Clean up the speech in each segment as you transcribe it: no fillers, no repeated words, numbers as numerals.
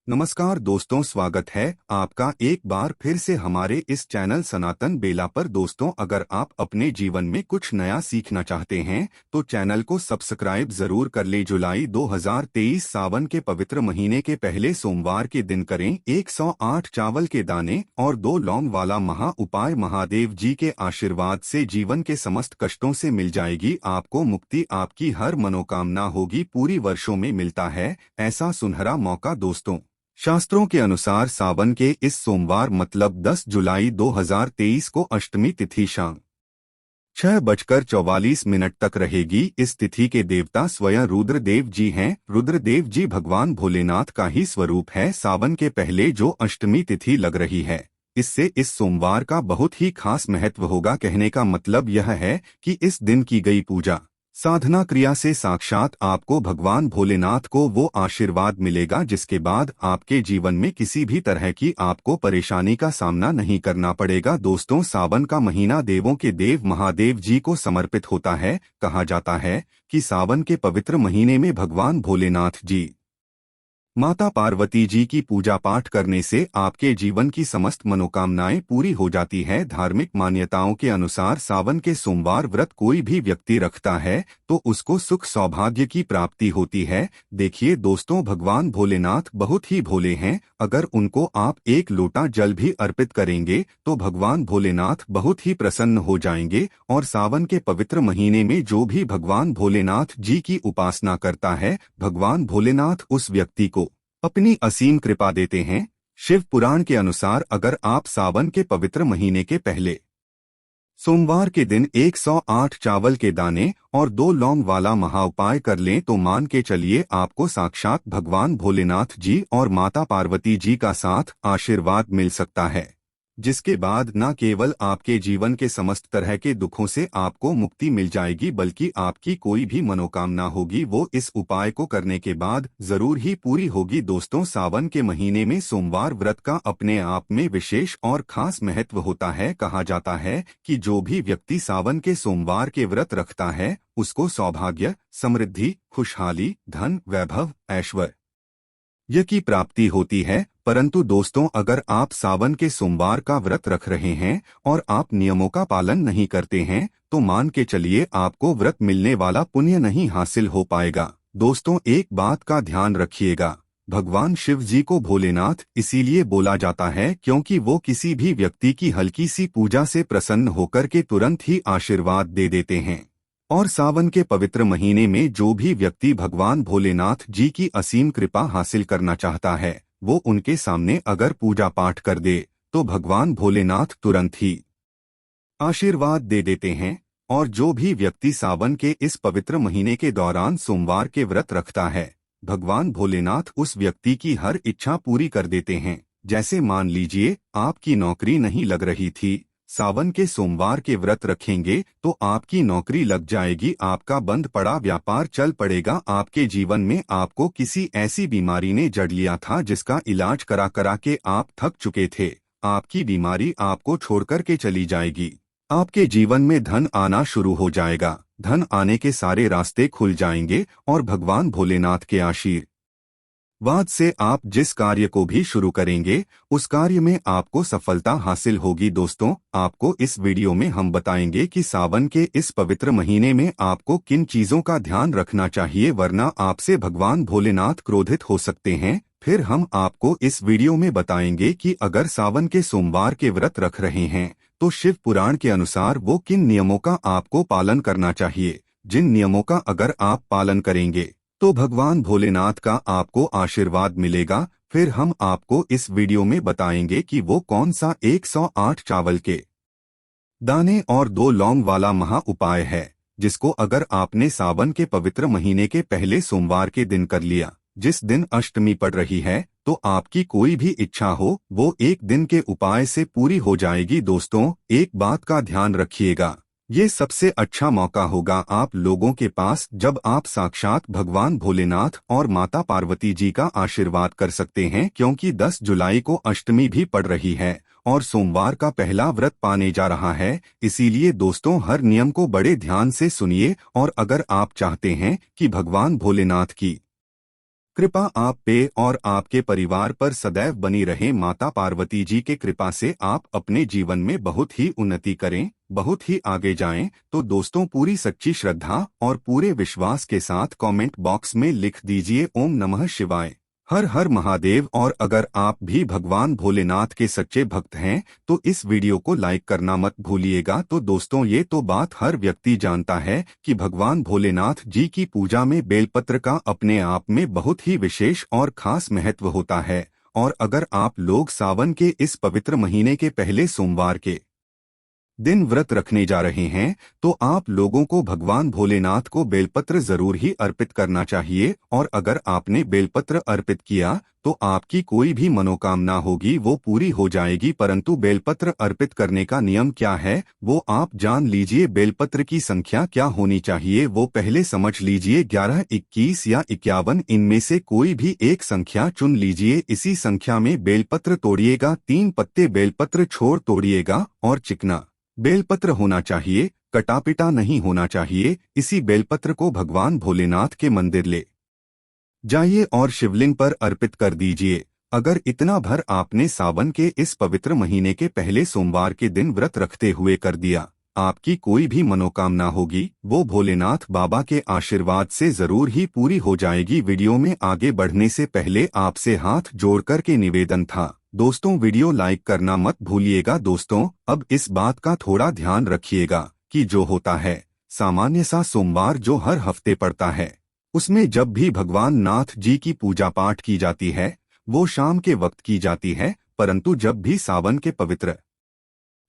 नमस्कार दोस्तों, स्वागत है आपका एक बार फिर से हमारे इस चैनल सनातन बेला पर। दोस्तों, अगर आप अपने जीवन में कुछ नया सीखना चाहते हैं तो चैनल को सब्सक्राइब जरूर कर ले। जुलाई 2023 सावन के पवित्र महीने के पहले सोमवार के दिन करें 108 चावल के दाने और 2 लौंग वाला महा उपाय। महादेव जी के आशीर्वाद से जीवन के समस्त कष्टों से मिल जाएगी आपको मुक्ति। आपकी हर मनोकामना होगी पूरी। वर्षों में मिलता है ऐसा सुनहरा मौका। दोस्तों, शास्त्रों के अनुसार सावन के इस सोमवार मतलब 10 जुलाई 2023 को अष्टमी तिथि शाम 6:44 तक रहेगी। इस तिथि के देवता स्वयं रुद्रदेव जी हैं। रुद्रदेव जी भगवान भोलेनाथ का ही स्वरूप है। सावन के पहले जो अष्टमी तिथि लग रही है, इससे इस सोमवार का बहुत ही खास महत्व होगा। कहने का मतलब यह है कि इस दिन की गई पूजा साधना क्रिया से साक्षात आपको भगवान भोलेनाथ को वो आशीर्वाद मिलेगा जिसके बाद आपके जीवन में किसी भी तरह की आपको परेशानी का सामना नहीं करना पड़ेगा। दोस्तों, सावन का महीना देवों के देव महादेव जी को समर्पित होता है। कहा जाता है कि सावन के पवित्र महीने में भगवान भोलेनाथ जी माता पार्वती जी की पूजा पाठ करने से आपके जीवन की समस्त मनोकामनाएं पूरी हो जाती है। धार्मिक मान्यताओं के अनुसार सावन के सोमवार व्रत कोई भी व्यक्ति रखता है तो उसको सुख सौभाग्य की प्राप्ति होती है। देखिए दोस्तों, भगवान भोलेनाथ बहुत ही भोले हैं। अगर उनको आप एक लोटा जल भी अर्पित करेंगे तो भगवान भोलेनाथ बहुत ही प्रसन्न हो जाएंगे। और सावन के पवित्र महीने में जो भी भगवान भोलेनाथ जी की उपासना करता है, भगवान भोलेनाथ उस व्यक्ति को अपनी असीम कृपा देते हैं। शिव पुराण के अनुसार अगर आप सावन के पवित्र महीने के पहले सोमवार के दिन 108 चावल के दाने और 2 लौंग वाला महाउपाय कर लें तो मान के चलिए आपको साक्षात भगवान भोलेनाथ जी और माता पार्वती जी का साथ आशीर्वाद मिल सकता है, जिसके बाद न केवल आपके जीवन के समस्त तरह के दुखों से आपको मुक्ति मिल जाएगी बल्कि आपकी कोई भी मनोकामना होगी वो इस उपाय को करने के बाद जरूर ही पूरी होगी। दोस्तों, सावन के महीने में सोमवार व्रत का अपने आप में विशेष और खास महत्व होता है। कहा जाता है कि जो भी व्यक्ति सावन के सोमवार के व्रत रखता है उसको सौभाग्य, समृद्धि, खुशहाली, धन, वैभव, ऐश्वर्य की प्राप्ति होती है। परंतु दोस्तों, अगर आप सावन के सोमवार का व्रत रख रहे हैं और आप नियमों का पालन नहीं करते हैं तो मान के चलिए आपको व्रत मिलने वाला पुण्य नहीं हासिल हो पाएगा। दोस्तों, एक बात का ध्यान रखिएगा, भगवान शिव जी को भोलेनाथ इसीलिए बोला जाता है क्योंकि वो किसी भी व्यक्ति की हल्की सी पूजा से प्रसन्न होकर के तुरंत ही आशीर्वाद दे देते हैं। और सावन के पवित्र महीने में जो भी व्यक्ति भगवान भोलेनाथ जी की असीम कृपा हासिल करना चाहता है वो उनके सामने अगर पूजा पाठ कर दे तो भगवान भोलेनाथ तुरंत ही आशीर्वाद दे देते हैं। और जो भी व्यक्ति सावन के इस पवित्र महीने के दौरान सोमवार के व्रत रखता है, भगवान भोलेनाथ उस व्यक्ति की हर इच्छा पूरी कर देते हैं। जैसे मान लीजिए आपकी नौकरी नहीं लग रही थी, सावन के सोमवार के व्रत रखेंगे तो आपकी नौकरी लग जाएगी, आपका बंद पड़ा व्यापार चल पड़ेगा। आपके जीवन में आपको किसी ऐसी बीमारी ने जड़ लिया था जिसका इलाज करा करा के आप थक चुके थे, आपकी बीमारी आपको छोड़कर के चली जाएगी। आपके जीवन में धन आना शुरू हो जाएगा, धन आने के सारे रास्ते खुल जाएंगे और भगवान भोलेनाथ के आशीर्वाद से आप जिस कार्य को भी शुरू करेंगे उस कार्य में आपको सफलता हासिल होगी। दोस्तों, आपको इस वीडियो में हम बताएंगे कि सावन के इस पवित्र महीने में आपको किन चीजों का ध्यान रखना चाहिए, वरना आपसे भगवान भोलेनाथ क्रोधित हो सकते हैं। फिर हम आपको इस वीडियो में बताएंगे कि अगर सावन के सोमवार के व्रत रख रहे हैं तो शिव पुराण के अनुसार वो किन नियमों का आपको पालन करना चाहिए, जिन नियमों का अगर आप पालन करेंगे तो भगवान भोलेनाथ का आपको आशीर्वाद मिलेगा। फिर हम आपको इस वीडियो में बताएंगे कि वो कौन सा 108 चावल के दाने और 2 लौंग वाला महा उपाय है जिसको अगर आपने सावन के पवित्र महीने के पहले सोमवार के दिन कर लिया, जिस दिन अष्टमी पड़ रही है, तो आपकी कोई भी इच्छा हो वो एक दिन के उपाय से पूरी हो जाएगी। दोस्तों, एक बात का ध्यान रखिएगा, ये सबसे अच्छा मौका होगा आप लोगों के पास जब आप साक्षात भगवान भोलेनाथ और माता पार्वती जी का आशीर्वाद कर सकते हैं, क्योंकि 10 जुलाई को अष्टमी भी पड़ रही है और सोमवार का पहला व्रत पाने जा रहा है। इसीलिए दोस्तों, हर नियम को बड़े ध्यान से सुनिए और अगर आप चाहते हैं कि भगवान भोलेनाथ की कृपा आप पे और आपके परिवार पर सदैव बनी रहे। माता पार्वती जी के कृपा से आप अपने जीवन में बहुत ही उन्नति करें, बहुत ही आगे जाएं। तो दोस्तों, पूरी सच्ची श्रद्धा और पूरे विश्वास के साथ कमेंट बॉक्स में लिख दीजिए ओम नमः शिवाय, हर हर महादेव। और अगर आप भी भगवान भोलेनाथ के सच्चे भक्त हैं तो इस वीडियो को लाइक करना मत भूलिएगा। तो दोस्तों, ये तो बात हर व्यक्ति जानता है कि भगवान भोलेनाथ जी की पूजा में बेलपत्र का अपने आप में बहुत ही विशेष और खास महत्व होता है। और अगर आप लोग सावन के इस पवित्र महीने के पहले सोमवार के दिन व्रत रखने जा रहे हैं तो आप लोगों को भगवान भोलेनाथ को बेलपत्र जरूर ही अर्पित करना चाहिए। और अगर आपने बेलपत्र अर्पित किया तो आपकी कोई भी मनोकामना होगी वो पूरी हो जाएगी। परंतु बेलपत्र अर्पित करने का नियम क्या है वो आप जान लीजिए। बेलपत्र की संख्या क्या होनी चाहिए वो पहले समझ लीजिए। 11, 21 या 51 इनमें से कोई भी एक संख्या चुन लीजिए। इसी संख्या में बेलपत्र तोड़िएगा। 3 पत्ते बेलपत्र छोड़ तोड़िएगा और चिकना बेलपत्र होना चाहिए, कटापिटा नहीं होना चाहिए। इसी बेलपत्र को भगवान भोलेनाथ के मंदिर ले जाइए और शिवलिंग पर अर्पित कर दीजिए। अगर इतना भर आपने सावन के इस पवित्र महीने के पहले सोमवार के दिन व्रत रखते हुए कर दिया, आपकी कोई भी मनोकामना होगी वो भोलेनाथ बाबा के आशीर्वाद से जरूर ही पूरी हो जाएगी। वीडियो में आगे बढ़ने से पहले आपसे हाथ जोड़कर के निवेदन था दोस्तों, वीडियो लाइक करना मत भूलिएगा। दोस्तों, अब इस बात का थोड़ा ध्यान रखिएगा कि जो होता है सामान्य सा सोमवार जो हर हफ्ते पड़ता है उसमें जब भी भगवान नाथ जी की पूजा पाठ की जाती है वो शाम के वक्त की जाती है। परंतु जब भी सावन के पवित्र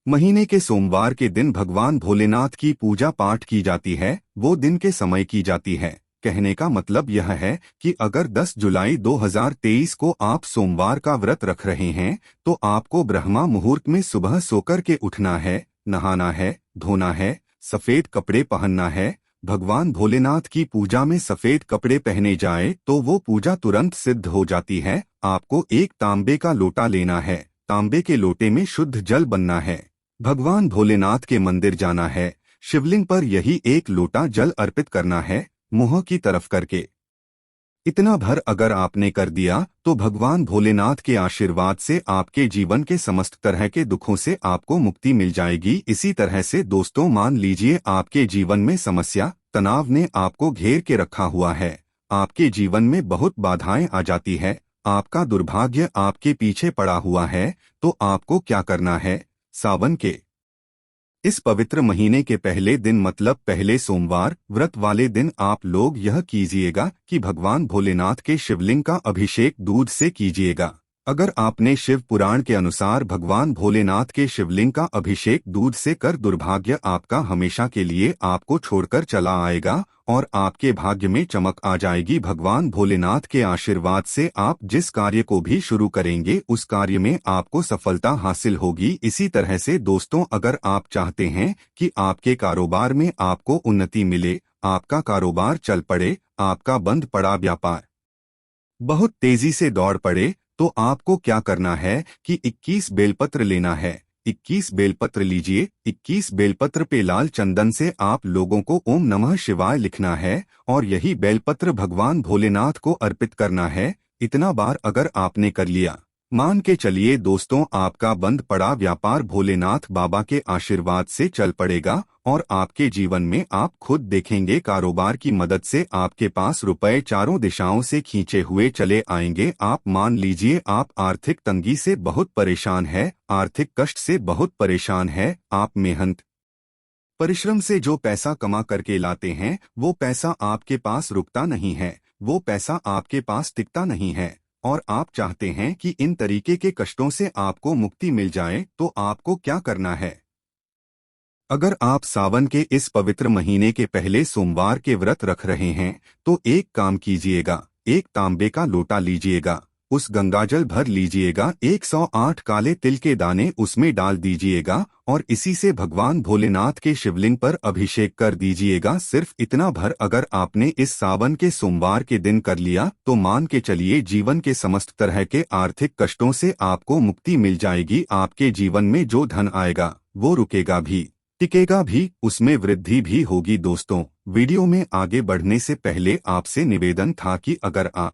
महीने के सोमवार के दिन भगवान भोलेनाथ की पूजा पाठ की जाती है वो दिन के समय की जाती है। कहने का मतलब यह है कि अगर 10 जुलाई 2023 को आप सोमवार का व्रत रख रहे हैं तो आपको ब्रह्मा मुहूर्त में सुबह सोकर के उठना है, नहाना है, धोना है, सफेद कपड़े पहनना है। भगवान भोलेनाथ की पूजा में सफेद कपड़े पहने जाए तो वो पूजा तुरंत सिद्ध हो जाती है। आपको एक तांबे का लोटा लेना है, तांबे के लोटे में शुद्ध जल बनना है, भगवान भोलेनाथ के मंदिर जाना है, शिवलिंग पर यही एक लोटा जल अर्पित करना है मुंह की तरफ करके। इतना भर अगर आपने कर दिया तो भगवान भोलेनाथ के आशीर्वाद से आपके जीवन के समस्त तरह के दुखों से आपको मुक्ति मिल जाएगी। इसी तरह से दोस्तों, मान लीजिए आपके जीवन में समस्या तनाव ने आपको घेर के रखा हुआ है, आपके जीवन में बहुत बाधाएं आ जाती है, आपका दुर्भाग्य आपके पीछे पड़ा हुआ है, तो आपको क्या करना है? सावन के इस पवित्र महीने के पहले दिन मतलब पहले सोमवार व्रत वाले दिन आप लोग यह कीजिएगा कि भगवान भोलेनाथ के शिवलिंग का अभिषेक दूध से कीजिएगा। अगर आपने शिव पुराण के अनुसार भगवान भोलेनाथ के शिवलिंग का अभिषेक दूध से कर, दुर्भाग्य आपका हमेशा के लिए आपको छोड़कर चला आएगा और आपके भाग्य में चमक आ जाएगी। भगवान भोलेनाथ के आशीर्वाद से आप जिस कार्य को भी शुरू करेंगे उस कार्य में आपको सफलता हासिल होगी। इसी तरह से दोस्तों, अगर आप चाहते हैं कि आपके कारोबार में आपको उन्नति मिले, आपका कारोबार चल पड़े, आपका बंद पड़ा व्यापार बहुत तेजी से दौड़ पड़े, तो आपको क्या करना है कि 21 बेलपत्र लेना है। 21 बेलपत्र लीजिए। 21 बेलपत्र पे लाल चंदन से आप लोगों को ओम नमः शिवाय लिखना है और यही बेलपत्र भगवान भोलेनाथ को अर्पित करना है। इतना बार अगर आपने कर लिया, मान के चलिए दोस्तों, आपका बंद पड़ा व्यापार भोलेनाथ बाबा के आशीर्वाद से चल पड़ेगा और आपके जीवन में आप खुद देखेंगे कारोबार की मदद से आपके पास रुपए चारों दिशाओं से खींचे हुए चले आएंगे। आप मान लीजिए आप आर्थिक तंगी से बहुत परेशान है, आर्थिक कष्ट से बहुत परेशान है, आप मेहनत परिश्रम से जो पैसा कमा करके लाते हैं वो पैसा आपके पास रुकता नहीं है, वो पैसा आपके पास टिकता नहीं है और आप चाहते हैं कि इन तरीके के कष्टों से आपको मुक्ति मिल जाए, तो आपको क्या करना है? अगर आप सावन के इस पवित्र महीने के पहले सोमवार के व्रत रख रहे हैं तो एक काम कीजिएगा, एक तांबे का लोटा लीजिएगा, उस गंगाजल भर लीजिएगा, 108 काले तिल के दाने उसमें डाल दीजिएगा और इसी से भगवान भोलेनाथ के शिवलिंग पर अभिषेक कर दीजिएगा। सिर्फ इतना भर अगर आपने इस सावन के सोमवार के दिन कर लिया तो मान के चलिए जीवन के समस्त तरह के आर्थिक कष्टों से आपको मुक्ति मिल जाएगी। आपके जीवन में जो धन आएगा वो रुकेगा भी, टिकेगा भी, उसमें वृद्धि भी होगी। दोस्तों, वीडियो में आगे बढ़ने से पहले आपसे निवेदन था कि अगर आप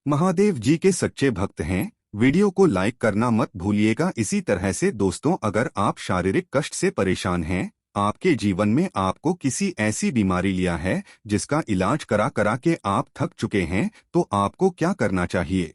महादेव जी के सच्चे भक्त हैं। वीडियो को लाइक करना मत भूलिएगा। इसी तरह से दोस्तों, अगर आप शारीरिक कष्ट से परेशान हैं, आपके जीवन में आपको किसी ऐसी बीमारी लिया है जिसका इलाज करा करा के आप थक चुके हैं, तो आपको क्या करना चाहिए?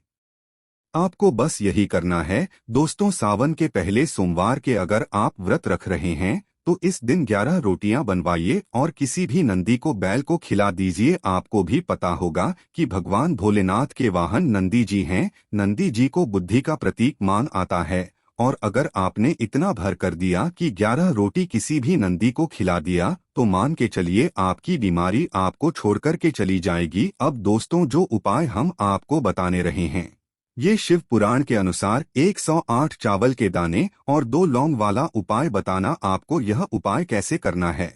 आपको बस यही करना है दोस्तों, सावन के पहले सोमवार के अगर आप व्रत रख रहे हैं तो इस दिन 11 रोटियां बनवाइए और किसी भी नंदी को बैल को खिला दीजिए। आपको भी पता होगा कि भगवान भोलेनाथ के वाहन नंदी जी हैं। नंदी जी को बुद्धि का प्रतीक मान आता है, और अगर आपने इतना भर कर दिया कि 11 रोटी किसी भी नंदी को खिला दिया, तो मान के चलिए आपकी बीमारी आपको छोड़कर के चली जाएगी। अब दोस्तों, जो उपाय हम आपको बताने रहे हैं, ये शिव पुराण के अनुसार 108 चावल के दाने और 2 लौंग वाला उपाय बताना। आपको यह उपाय कैसे करना है,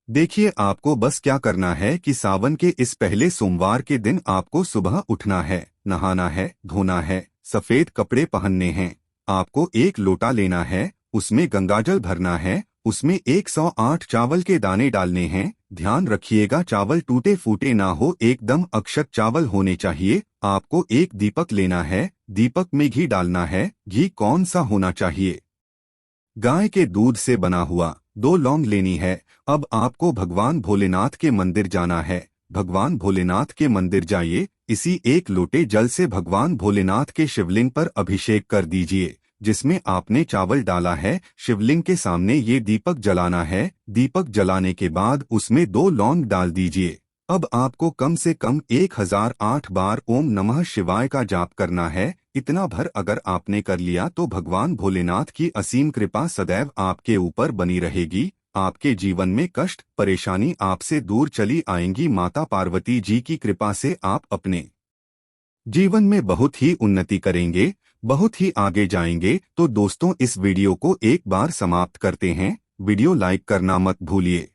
देखिए। आपको बस क्या करना है कि सावन के इस पहले सोमवार के दिन आपको सुबह उठना है, नहाना है, धोना है, सफेद कपड़े पहनने हैं। आपको एक लोटा लेना है, उसमें गंगाजल भरना है, उसमें 108 चावल के दाने डालने हैं। ध्यान रखिएगा चावल टूटे फूटे ना हो, एकदम अक्षत चावल होने चाहिए। आपको एक दीपक लेना है, दीपक में घी डालना है। घी कौन सा होना चाहिए? गाय के दूध से बना हुआ। 2 लौंग लेनी है। अब आपको भगवान भोलेनाथ के मंदिर जाना है। भगवान भोलेनाथ के मंदिर जाइए, इसी एक लोटे जल से भगवान भोलेनाथ के शिवलिंग पर अभिषेक कर दीजिए, जिसमें आपने चावल डाला है। शिवलिंग के सामने ये दीपक जलाना है। दीपक जलाने के बाद उसमें 2 लौंग डाल दीजिए। अब आपको कम से कम 1008 बार ओम नमः शिवाय का जाप करना है। इतना भर अगर आपने कर लिया तो भगवान भोलेनाथ की असीम कृपा सदैव आपके ऊपर बनी रहेगी। आपके जीवन में कष्ट परेशानी आपसे दूर चली आएंगी। माता पार्वती जी की कृपा से आप अपने जीवन में बहुत ही उन्नति करेंगे, बहुत ही आगे जाएंगे। तो दोस्तों, इस वीडियो को एक बार समाप्त करते हैं। वीडियो लाइक करना मत भूलिए।